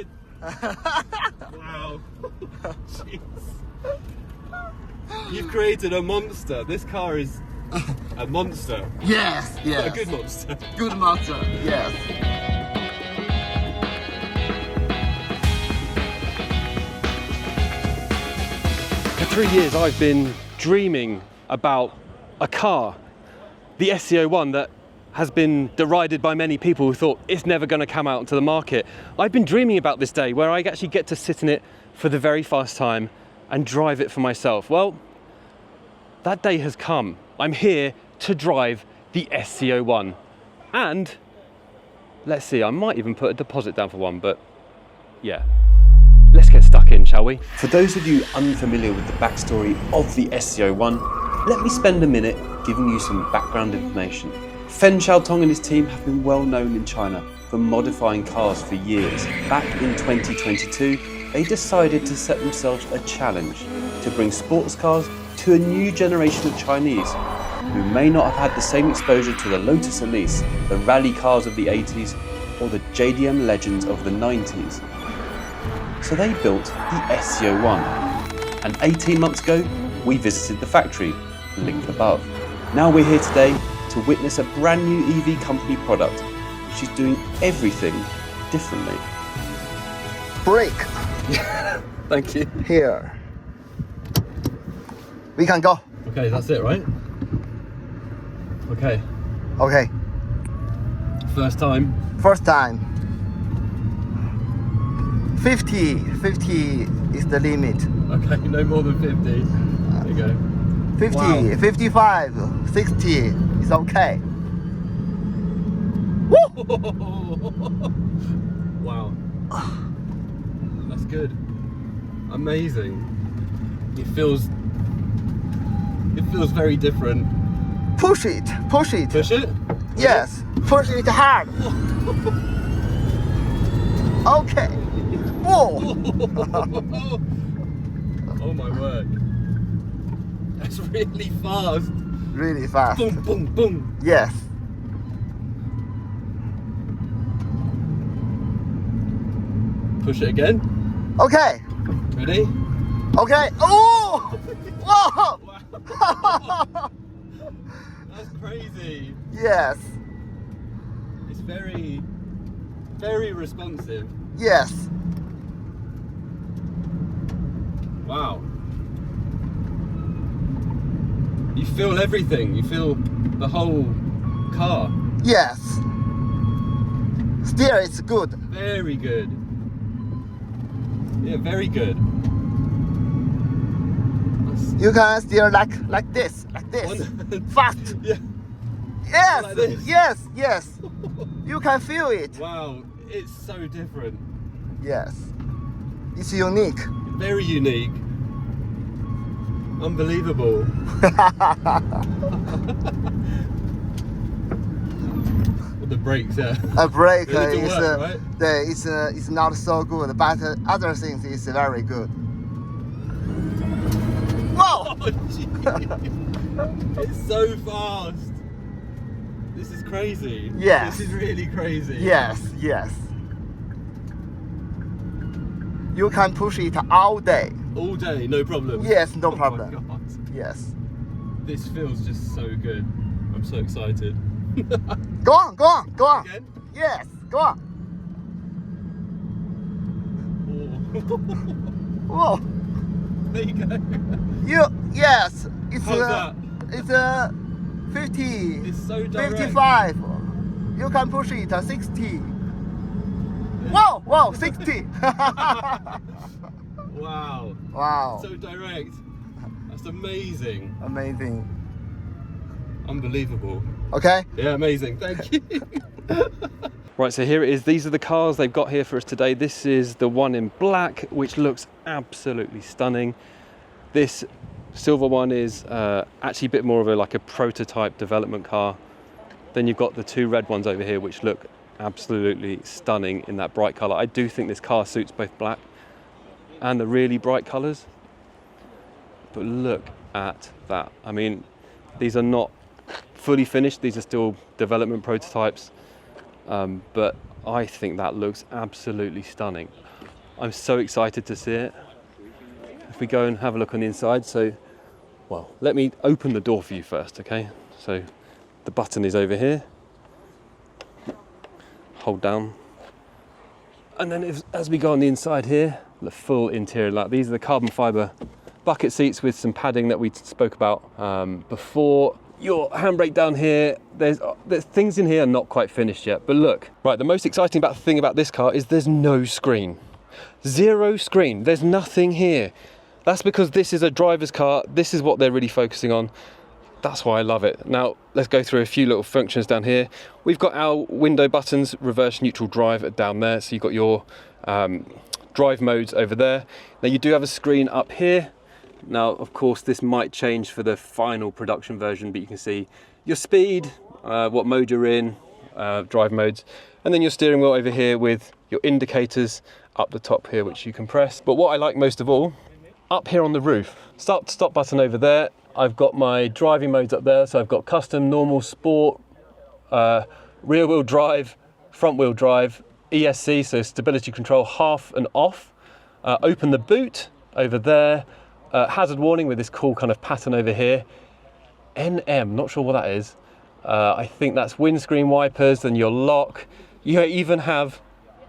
did. Wow. Jeez. You've created a monster. This car is a monster. Yes, yes. A good monster. Good monster, yes. For 3 years I've been dreaming about a car, the SC-01, that has been derided by many people who thought it's never going to come out into the market. I've been dreaming about this day where I actually get to sit in it for the very first time and drive it for myself. Well, that day has come. I'm here to drive the SC-01. And let's see, I might even put a deposit down for one, but yeah. Let's get stuck in, shall we? For those of you unfamiliar with the backstory of the SC-01, let me spend a minute giving you some background information. Fen Xiaotong and his team have been well known in China for modifying cars for years. Back in 2022, they decided to set themselves a challenge to bring sports cars to a new generation of Chinese who may not have had the same exposure to the Lotus Elise, the rally cars of the 80s, or the JDM legends of the 90s. So they built the SC-01, and 18 months ago we visited the factory, linked above. Now we're here today to witness a brand new EV company product which is doing everything differently. Brake. Thank you. Here. We can go. Okay, that's it, right? Okay, Okay, first time. first time. 50 is the limit. Okay, no more than 50. There you go. 50, Wow. 55, 60 is okay. Wow. That's good. Amazing. It feels very different. Push it, push it. Push it? Yes, push it hard. Okay. Whoa. Oh my word. That's really fast. Really fast. Boom, boom, boom. Yes. Push it again. Okay. Ready? Okay. Oh! Whoa! Wow. That's crazy. Yes. It's very, very responsive. Yes. Wow. You feel everything. You feel the whole car. Yes. Still, it's good. Very good. Yeah, very good. You can steer like this. Fast. Yeah. Yes. Like this. Yes. Yes. You can feel it. Wow, it's so different. Yes. It's unique. Very unique. Unbelievable. With the brakes, yeah. A brake It doesn't is work, right? it's not so good, but other things is very good. Whoa! Oh, gee. It's so fast. This is crazy. Yes. This is really crazy. Yes. You can push it all day. All day, no problem. Yes, no Oh my problem. God. Yes. This feels just so good. I'm so excited. Go on. Again? Yes, go on. Oh. Whoa. There you go. Yes. It's How's that? It's 50. It's so direct. 55. You can push it 60. Whoa, 60. Wow. Wow. So direct. That's amazing. Amazing. Unbelievable. Okay. Yeah, amazing. Thank you. Right, so here it is. These are the cars they've got here for us today. This is the one in black, which looks absolutely stunning. This silver one is actually a bit more of a prototype development car. Then you've got the two red ones over here, which look absolutely stunning in that bright color. I do think this car suits both black and the really bright colors. But look at that. I mean, these are not fully finished. These are still development prototypes. But I think that looks absolutely stunning. I'm so excited to see it. If we go and have a look on the inside, so, well, let me open the door for you first, okay? So the button is over here. Hold down. And then as we go on the inside here, the full interior light. These are the carbon fibre bucket seats with some padding that we spoke about before. Your handbrake down here, there's things in here are not quite finished yet, but look. Right, the most exciting thing about this car is there's no screen. Zero screen, there's nothing here. That's because this is a driver's car. This is what they're really focusing on. That's why I love it. Now, let's go through a few little functions down here. We've got our window buttons, reverse, neutral, drive down there. So you've got your drive modes over there. Now you do have a screen up here. Now, of course, this might change for the final production version, but you can see your speed, what mode you're in, drive modes, and then your steering wheel over here with your indicators up the top here, which you can press. But what I like most of all, up here on the roof, start to stop button over there. I've got my driving modes up there. So I've got custom, normal, sport, rear wheel drive, front wheel drive, ESC, so stability control, half and off. Open the boot over there. Hazard warning with this cool kind of pattern over here. NM, not sure what that is. I think that's windscreen wipers, then your lock. You even have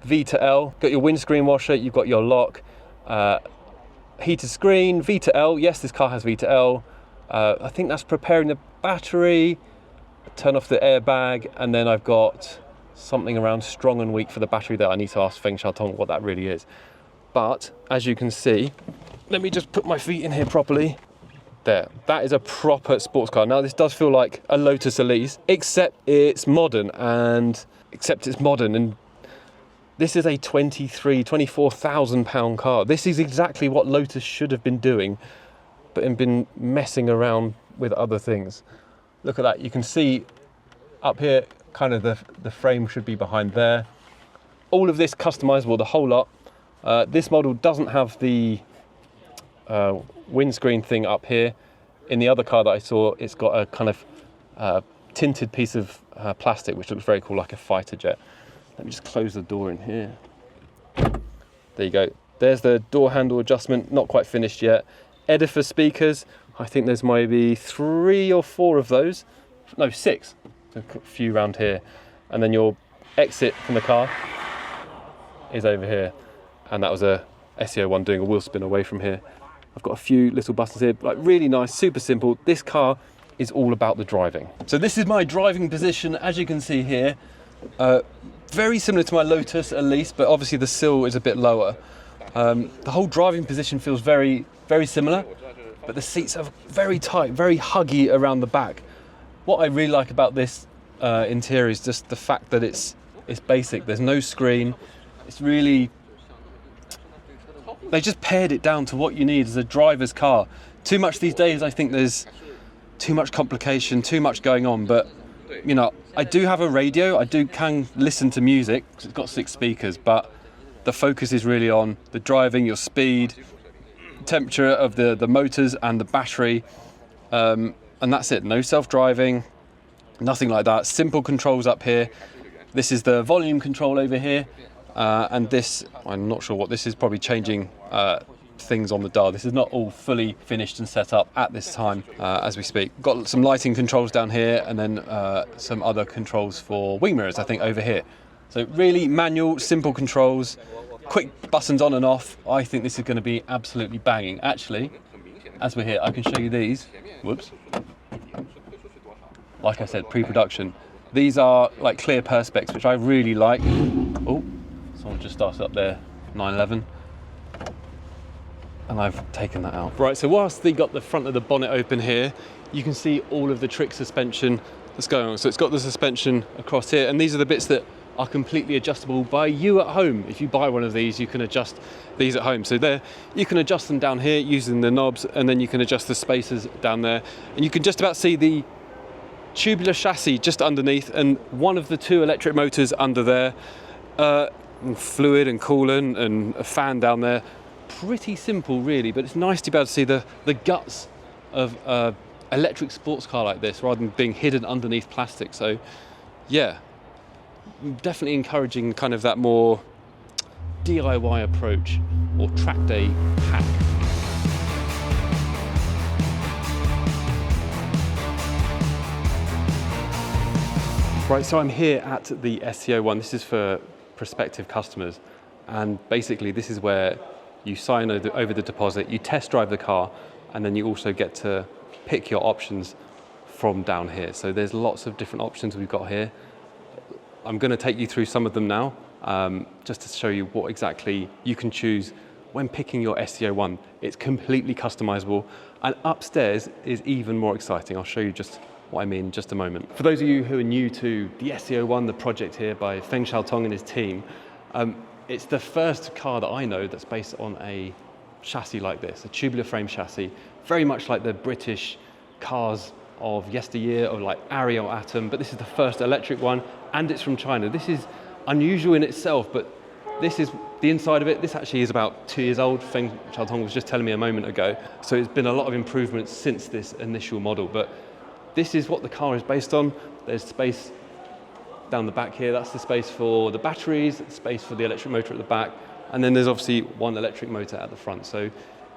V to L. Got your windscreen washer, you've got your lock. Heated screen, V to L. Yes, this car has V to L. I think that's preparing the battery. Turn off the airbag, and then I've got something around strong and weak for the battery that I need to ask Feng Xiaotong what that really is. But as you can see, let me just put my feet in here properly. There, that is a proper sports car. Now this does feel like a Lotus Elise, except it's modern, and this is a 24,000 pound car. This is exactly what Lotus should have been doing, but been messing around with other things. Look at that, you can see up here, kind of the frame should be behind there. All of this customizable, the whole lot. This model doesn't have the windscreen thing up here. In the other car that I saw, it's got a kind of tinted piece of plastic, which looks very cool, like a fighter jet. Let me just close the door in here. There you go. There's the door handle adjustment, not quite finished yet. Edifice speakers, I think there's maybe 3 or 4 of those. No, 6. A few around here. And then your exit from the car is over here. And that was a SC-01 doing a wheel spin away from here. I've got a few little buttons here, like really nice, super simple. This car is all about the driving. So this is my driving position, as you can see here. Very similar to my Lotus Elise, but obviously the sill is a bit lower. The whole driving position feels very, very similar, but the seats are very tight, very huggy around the back. What I really like about this interior is just the fact that it's basic. There's no screen. It's really, they just pared it down to what you need as a driver's car. Too much these days, I think there's too much complication, too much going on, but you know, I do have a radio, I can listen to music, because it's got 6 speakers, but the focus is really on the driving, your speed, temperature of the motors and the battery, and that's it. No self-driving, nothing like that. Simple controls up here. This is the volume control over here, and this, I'm not sure what this is, probably changing things on the dial. This is not all fully finished and set up at this time as we speak. Got some lighting controls down here, and then some other controls for wing mirrors, I think, over here. So really manual, simple controls, quick buttons on and off. I think this is going to be absolutely banging. Actually, as we're here, I can show you these. Whoops. Like I said, pre-production. These are like clear perspex, which I really like. Oh, someone just started up there, 911. And I've taken that out. Right, so whilst they got the front of the bonnet open here, you can see all of the trick suspension that's going on. So it's got the suspension across here, and these are the bits that are completely adjustable by you at home. If you buy one of these, you can adjust these at home. So there, you can adjust them down here using the knobs, and then you can adjust the spacers down there. And you can just about see the tubular chassis just underneath, and one of the 2 electric motors under there, fluid and coolant and a fan down there. Pretty simple really, but it's nice to be able to see the guts of electric sports car like this rather than being hidden underneath plastic. So yeah, definitely encouraging kind of that more DIY approach or track day hack. Right, so I'm here at the SC-01. This is for prospective customers, and basically this is where you sign over the deposit, you test drive the car, and then you also get to pick your options from down here. So there's lots of different options we've got here. I'm going to take you through some of them now, just to show you what exactly you can choose when picking your SC-01. It's completely customizable, and upstairs is even more exciting. I'll show you just what I mean in just a moment. For those of you who are new to the SC-01, the project here by Feng Xiaotong and his team, it's the first car that I know that's based on a chassis like this, a tubular frame chassis, very much like the British cars of yesteryear, or like Ariel Atom, but this is the first electric one, and it's from China. This is unusual in itself, but this is the inside of it. This actually is about 2 years old. Feng Xiaotong was just telling me a moment ago. So it's been a lot of improvements since this initial model, but this is what the car is based on. There's space down the back here. That's the space for the batteries, space for the electric motor at the back, and then there's obviously one electric motor at the front. So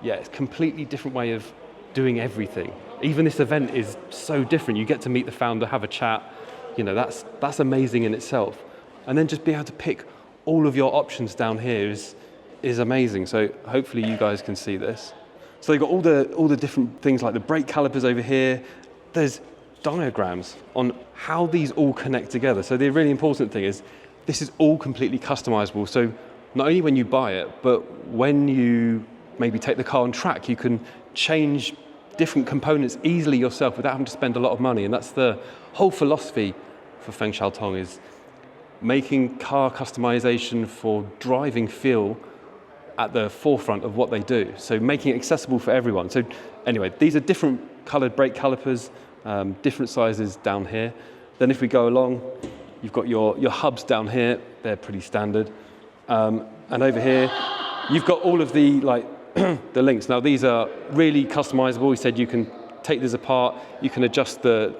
yeah, it's a completely different way of doing everything. Even this event is so different. You get to meet the founder, have a chat. You know, that's amazing in itself. And then just being able to pick all of your options down here is amazing. So hopefully you guys can see this. So you've got all the different things like the brake calipers over here. There's diagrams on how these all connect together. So the really important thing is this is all completely customizable. So not only when you buy it, but when you maybe take the car on track, you can change different components easily yourself without having to spend a lot of money. And that's the whole philosophy for Feng Xiaotong, is making car customization for driving feel at the forefront of what they do. So making it accessible for everyone. So anyway, these are different colored brake calipers, different sizes down here. Then if we go along, you've got your hubs down here. They're pretty standard. And over here, you've got all of the the links. Now these are really customizable. We said you can take this apart. You can adjust the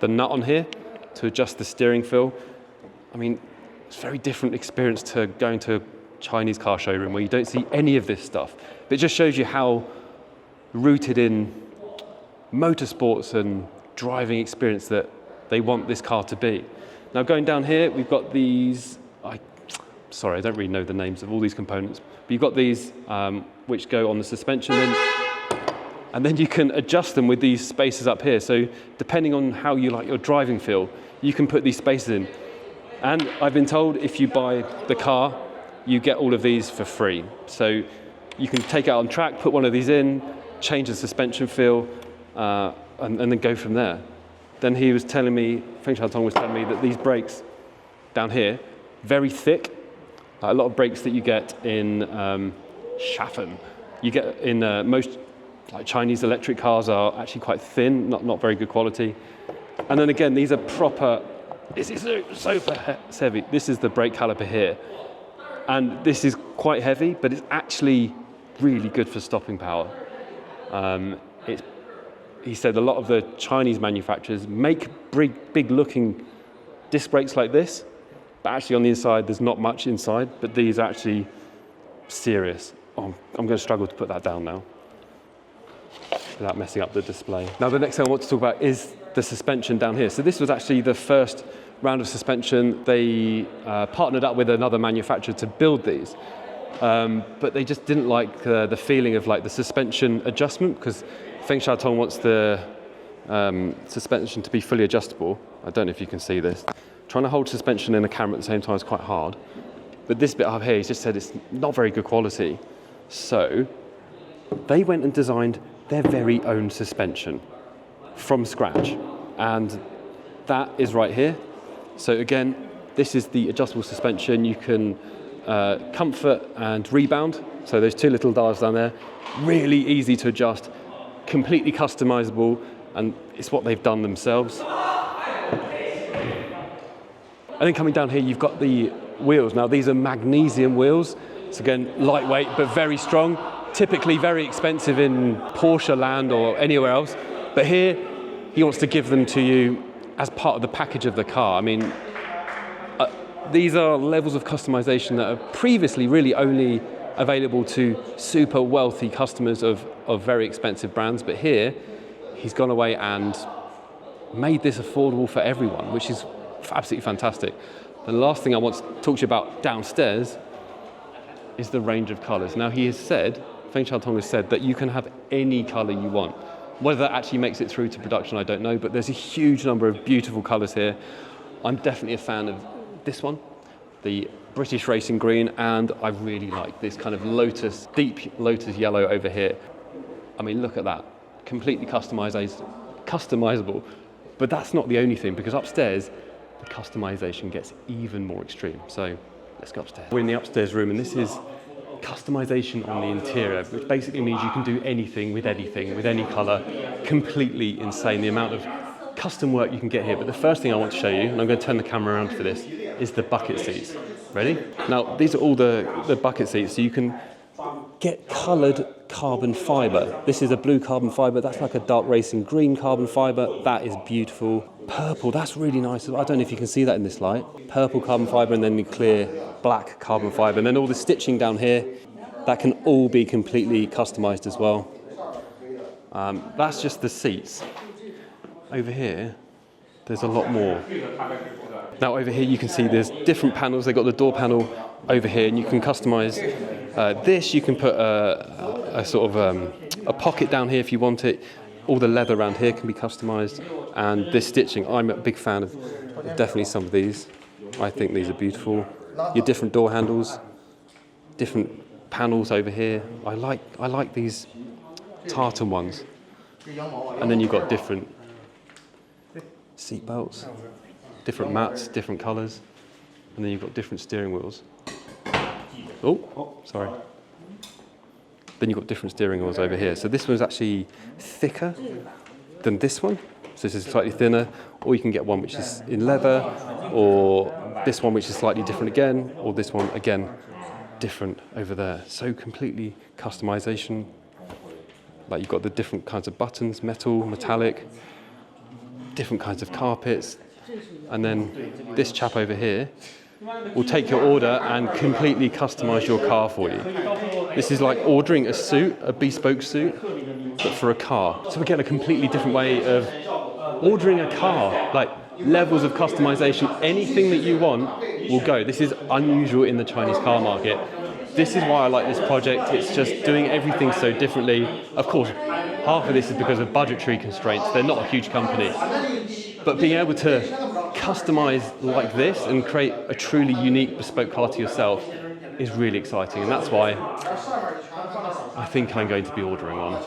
nut on here to adjust the steering feel. I mean, it's a very different experience to going to a Chinese car showroom where you don't see any of this stuff. But it just shows you how rooted in motorsports and driving experience that they want this car to be. Now going down here, we've got these, sorry, I don't really know the names of all these components, but you've got these which go on the suspension, and then you can adjust them with these spaces up here. So depending on how you like your driving feel, you can put these spaces in. And I've been told if you buy the car, you get all of these for free. So you can take it out on track, put one of these in, change the suspension feel, and then go from there. Then he was telling me, Feng Xiaotong was telling me that these brakes down here, very thick. A lot of brakes that you get in Schaffen, you get in most Chinese electric cars are actually quite thin, not very good quality. And then again, these are proper, this is so heavy. This is the brake caliper here. And this is quite heavy, but it's actually really good for stopping power. He said a lot of the Chinese manufacturers make big looking disc brakes like this, but actually on the inside, there's not much inside, but these are actually serious. Oh, I'm going to struggle to put that down now without messing up the display. Now, the next thing I want to talk about is the suspension down here. So this was actually the first round of suspension. They partnered up with another manufacturer to build these, but they just didn't like the feeling of the suspension adjustment, because Feng Xiaotong wants the suspension to be fully adjustable. I don't know if you can see this. Trying to hold suspension in a camera at the same time is quite hard. But this bit up here, he's just said it's not very good quality. So they went and designed their very own suspension from scratch. And that is right here. So again, this is the adjustable suspension. You can comfort and rebound. So those two little dials down there, really easy to adjust, completely customizable, and it's what they've done themselves. And then coming down here, you've got the wheels. Now these are magnesium wheels. So again, lightweight, but very strong. Typically very expensive in Porsche land or anywhere else. But here, he wants to give them to you as part of the package of the car. I mean, These are levels of customization that are previously really only available to super wealthy customers of very expensive brands, but here he's gone away and made this affordable for everyone, which is absolutely fantastic. The last thing I want to talk to you about downstairs is the range of colors. Now he has said, Feng Xiaotong has said that you can have any color you want. Whether that actually makes it through to production, I don't know, but there's a huge number of beautiful colors here. I'm definitely a fan of this one, the British Racing Green, and I really like this kind of lotus, deep lotus yellow over here. I mean, look at that, completely customizable. But that's not the only thing, because upstairs, the customization gets even more extreme. So let's go upstairs. We're in the upstairs room, and this is customization on the interior, which basically means you can do anything, with any color. Completely insane, the amount of custom work you can get here. But the first thing I want to show you, and I'm going to turn the camera around for this, is the bucket seats. Ready? Now, these are all the bucket seats, so you can get colored carbon fiber. This is a blue carbon fiber, that's like a dark racing green carbon fiber. That is beautiful. Purple, that's really nice. I don't know if you can see that in this light. Purple carbon fiber, and then the clear black carbon fiber. And then all the stitching down here, that can all be completely customized as well. That's just the seats. Over here, there's a lot more. Now over here you can see there's different panels. They've got the door panel over here, and you can customize this. You can put a sort of a pocket down here if you want it. All the leather around here can be customized, and this stitching, I'm a big fan of definitely some of these. I think these are beautiful. Your different door handles, different panels over here. I like these tartan ones. And then you've got different seat belts, different mats, different colors, and then you've got different steering wheels. Oh, sorry. Then you've got different steering wheels over here. So this one's actually thicker than this one. So this is slightly thinner, or you can get one which is in leather, or this one which is slightly different again, or this one again different over there. So completely customization. Like you've got the different kinds of buttons, metal, metallic, different kinds of carpets, and then this chap over here will take your order and completely customize your car for you. This is like ordering a suit, a bespoke suit, but for a car. So we get a completely different way of ordering a car, like levels of customization. Anything that you want will go. This is unusual in the Chinese car market. This is why I like this project. It's just doing everything so differently. Of course, half of this is because of budgetary constraints. They're not a huge company. But being able to customize like this and create a truly unique bespoke car to yourself is really exciting. And that's why I think I'm going to be ordering one.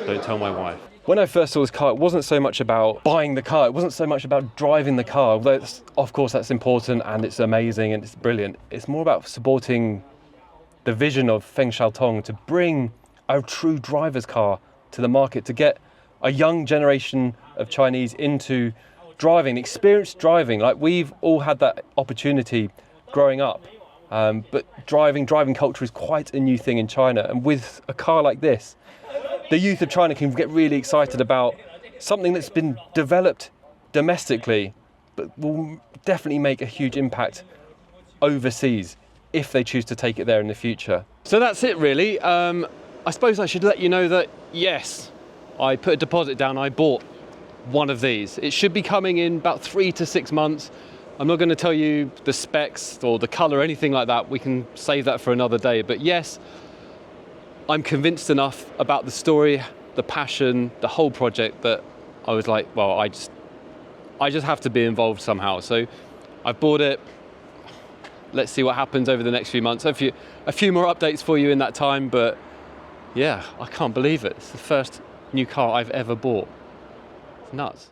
Don't tell my wife. When I first saw this car, it wasn't so much about buying the car. It wasn't so much about driving the car. Although of course that's important and it's amazing and it's brilliant. It's more about supporting the vision of Feng Xiaotong to bring a true driver's car to the market, to get a young generation of Chinese into driving, experienced driving. Like we've all had that opportunity growing up, but driving culture is quite a new thing in China. And with a car like this, the youth of China can get really excited about something that's been developed domestically, but will definitely make a huge impact overseas if they choose to take it there in the future. So that's it really. I suppose I should let you know that yes, I put a deposit down, I bought one of these. It should be coming in about 3 to 6 months. I'm not going to tell you the specs or the color or anything like that. We can save that for another day. But yes, I'm convinced enough about the story, the passion, the whole project that I was like, well, I just have to be involved somehow. So I've bought it. Let's see what happens over the next few months. A few more updates for you in that time, but yeah, I can't believe it. It's the first new car I've ever bought. It's nuts.